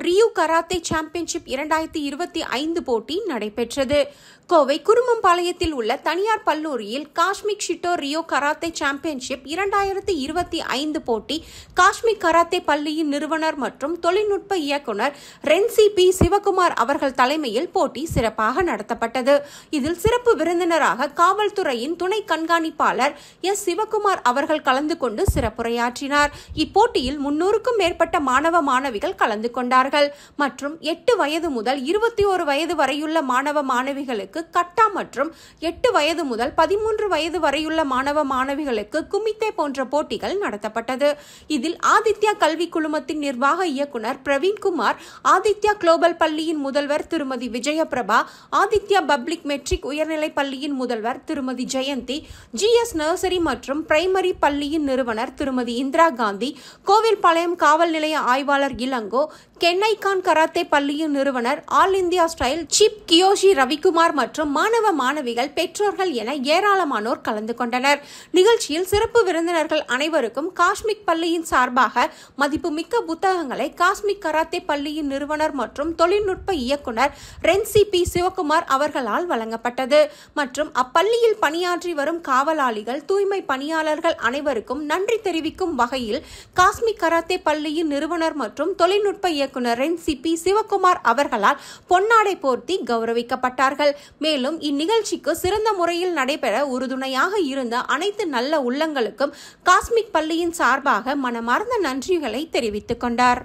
Rio karate championship 2025 போட்டி நடைபெற்றது. கோவை குருமம்பாளையத்தில் உள்ள தனியார் கல்லூரியில் cosmic Shito Rio karate championship 2025 போட்டி காஸ்மிக் கராத்தே பள்ளியின் நிறுவனர் மற்றும் தொழில்நுட்ப இயக்குனர் ரென்சி பி சிவகுமார் அவர்கள் தலைமையில் போட்டி சிறப்பாக நடத்தப்பட்டது. இதில் சிறப்பு விருந்தினராக காவல்துறையின் துணை கண்காணிப்பாளர் எஸ் சிவகுமார் அவர்கள் கலந்து கொண்டு சிறப்புரையாற்றினார். இப்போட்டியில் 300க்கும் மேற்பட்ட மாணவ மாணவிகள் கலந்து கொண்டார்கள் மற்றும் 8 வயது முதல் 21 வயது வரையுள்ள மாணவ மாணவிகளுக்கு கட்டா மற்றும் 8 வயது முதல் 13 வயது வரையுள்ள மாணவ மாணவிகளுக்கு குமித்தே போன்ற போட்டிகள் நடத்தப்பட்டது. இதில் ஆதித்யா கல்வி குழுமத்தின் நிர்வாக இயக்குனர் பிரவீன்குமார், ஆதித்யா குளோபல் பள்ளியின் முதல்வர் திருமதி விஜயபிரபா, ஆதித்யா பப்ளிக் மெட்ரிக் உயர்நிலை பள்ளியின் முதல்வர் திருமதி ஜெயந்தி, GS நர்சரி மற்றும் பிரைமரி பள்ளியின் நிறுவனர் திருமதி இந்திரா காந்தி, கோவில்பாளையம் காவல் நிலைய ஆய்வாளர் இளங்கோ, கென்னைகான் கராத்தே பள்ளியின் நிறுவனர் All India style chief Kyoshi Ravikumar மற்றும் மாணவ மாணவிகள், பெற்றோர்கள் என ஏராளமானோர் கலந்து கொண்டனர். நிகழ்ச்சியில் சிறப்பு விருந்தினர்கள் அனைவருக்கும் காஸ்மிக் பள்ளியின் சார்பாக மதிப்புமிக்க புத்தகங்களை காஸ்மிக் கராத்தே பள்ளியின் நிறுவனர் மற்றும் தொழில்நுட்ப இயக்குனர் ரென்சி பி சிவகுமார் அவர்களால் வழங்கப்பட்டது. மற்றும் அப்பள்ளியில் பணியாற்றி வரும் காவலாளிகள், தூய்மை பணியாளர்கள் அனைவருக்கும் நன்றி தெரிவிக்கும் வகையில் காஸ்மிக் கராத்தே பள்ளியின் நிறுவனர் மற்றும் தொழில்நுட்ப இயக்குனர் ரென்சி பி சிவகுமார் அவர்களால் பொன்னாடை போர்த்தி கௌரவிக்கப்பட்டார்கள். மேலும் இந்நிகழ்ச்சிக்கு சிறந்த முறையில் நடைபெற உறுதுணையாக இருந்த அனைத்து நல்ல உள்ளங்களுக்கும் காஸ்மிக் பள்ளியின் சார்பாக மனமார்ந்த நன்றிகளை தெரிவித்துக் கொண்டார்.